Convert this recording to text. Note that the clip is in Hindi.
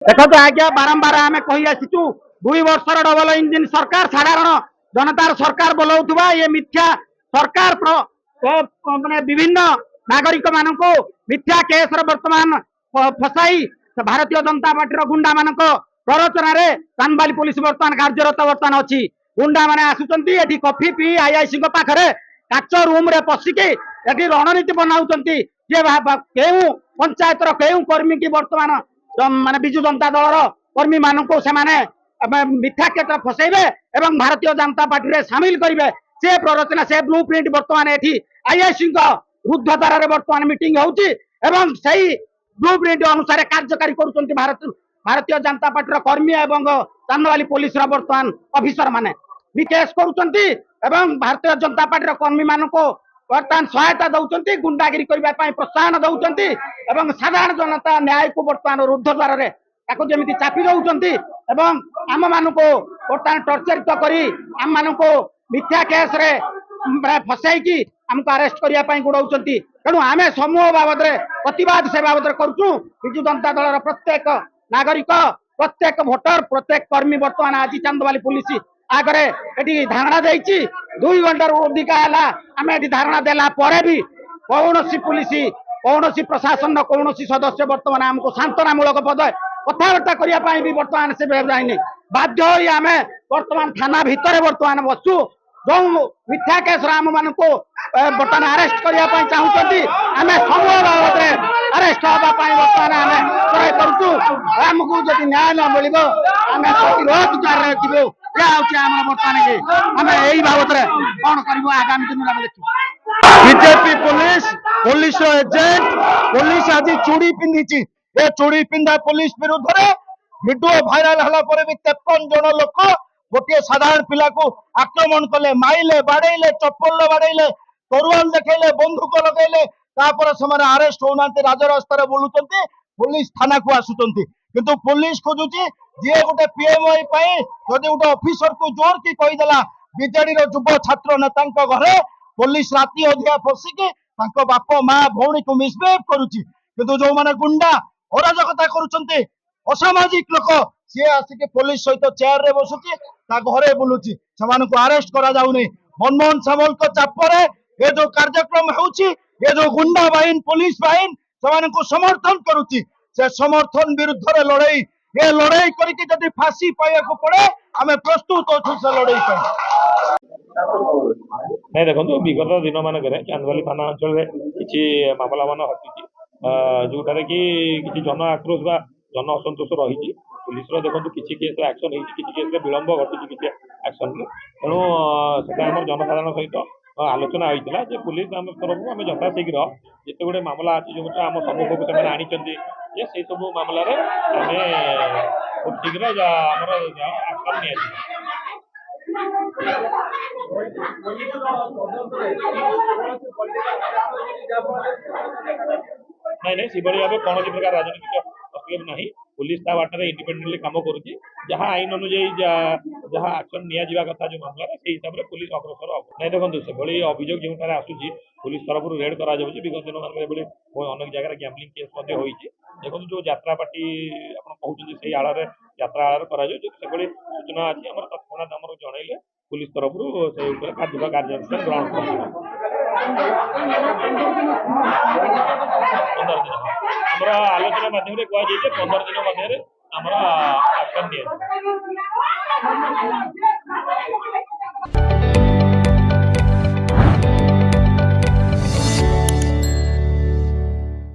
देखो आज्ञा बारंबार आम कही आसीचु 2 वर्षर डबल इंजिन सरकार साधारण जनतार सरकार बोलाउथुबा ये मिथ्या सरकार माने विभिन्न नागरिक मानक मिथ्या केस वर्तमान फसाई भारतीय जनता पार्टी गुंडा मान प्ररोचन चांदबाली पुलिस बर्तमान कार्यरत बर्तमान अच्छी गुंडा मैंने आसुंच कफि पी आईआईसी पाखे काच रूम रे पशिकी ये रणनीति बनाऊँ जे केउ पंचायत केउ कर्मी की बर्तमान माने विजु जनता दल कर्मी मानक से मिथ्या क्षेत्र फसैबे एवं भारतीय जनता पार्टी रे सामिल करेंगे से प्ररचना से ब्लू प्रिंट बर्तमान एठी आईआईसी रुद्धतार बर्तमान मीटिंग होउची एवं सही ब्लू प्रिंट अनुसार कार्यकारी करुचंती भारतीय जनता पार्टी कर्मी एवं चांदबाली पुलिस बर्तमान ऑफिसर माने विकेस करुचंती एवं भारतीय जनता पार्टी कर्मी मानक बर्तमान सहायता दौरान गुंडागिरी करने प्रोत्साहन दौरान एवं साधारण जनता न्याय को बर्तमान रुद्ध द्वार जमी चापी दौरान आम मान बर्तमान टर्चरित करी आम मान मिथ्या केस रे फसाई आमको अरेस्ट करने गुड़ाऊँ तेणु आम समूह बाबद प्रतिवाद से बाबद करुचु विजु जनता दल प्रत्येक नागरिक प्रत्येक भोटर प्रत्येक कर्मी बर्तमान आज चांदबाली पुलिस आगे ये धारणा देती 2 घंटार अधिका आम ये धारणा देला भी कौन पुलिस कौन प्रशासन कौन सदस्य बर्तमान आमको सांत्वनामूलक पद कथबार्ता करने भी बर्तमान से जाइए बाध्य आम बर्तमान थाना भितर बर्तमान बसु जो मिथ्या केस आम मान बर्तमान अरेस्ट करने चाहते आम समूह बाबद अरेस्ट हाँपाई बर्तमान आम ट्राए करुचु आमको जब न्याय न मिल आम प्रतिरोध कर बर्तमान यही बाबद कौन कर आगामी दिन में देखिए BJP police police agent police आज चूड़ी पिंधि ए चूड़ी पिंधा पुलिस विरुद्ध में भिडियो भाइराल हला पर भी 53 जन लोक गोटे साधारण पिला को आक्रमण कले माइले बाड़ेले चप्पल बाड़ेले तरुआल देखले बंदूक लगेले तापर से अरेस्ट होना राजरास्तार बुलुंट पुलिस थाना को आसुंच किंतु पुलिस खोजुची जी गोटे पीएमआई जदि गोटे ऑफिसर को जोर की कहीदेला बीजेडी युव छात्र नेता घरे पुलिस राति अधिया पशिकी बाप माँ भौणी को मिसबिहेव करुची किंतु जो माने गुंडा अराजकता करुचंती असामाजिक लोक सी आसिक पुलिस सहित चेयर रे बसुची घरे बुलुची से अरेस्ट करा जाउनी मनमोहन सामल चापरे ये जो कार्यक्रम होउची ये जो गुंडा बाहिन पुलिस बाहिन से समर्थन करुची से समर्थन विरुद्ध रे लड़ाई ये लड़ाई करके जदि फांसी पाइबा को पड़े आम प्रस्तुत अच्छु से लड़ाई नहीं देखो विगत दिन मानक चांदबाली थाना अंचल किसी मामला मान हटुची जोटार कि जन आक्रोश बा जन असंतोष रही पुलिस देखो किसी केस एक्शन किसी केस विलंब घटी किसी एक्शन तेणु से जनसाधारण सहित आलोचना होता है पुलिस आम तरफ आम यथा शीघ्र जिते गुड़े मामला अच्छी जो आम सम्मुख को आनी से सब मामला खूब शीघ्र आमर एक्शन नहीं नहीं से भाव कौन प्रकार राजनीतिक तकलीफ ना पुलिस ता बाटर इंडिपेंडेंटली काम करुच्ची जहाँ आईन अनुजाई जहाँ एक्शन निया कथा जो मामला से हिसाब से पुलिस अग्रसर हम नहीं देखो से भाई अभियोग जो आसूसी पुलिस तरफ रेड कर विगत दिन मान अनेक जगह गैम्बलिंग केस देखो जो यात्रा पार्टी आप कहते से आड़ यात्रा आड़ कर सूचना अच्छी आम तत्क्षणात आम जनइले पुलिस तरफ से कार्यानुष्ठान ग्रहण कर 15 दिन आलोचना माध्यम कहुए 15 दिन मध्य एक्शन दिया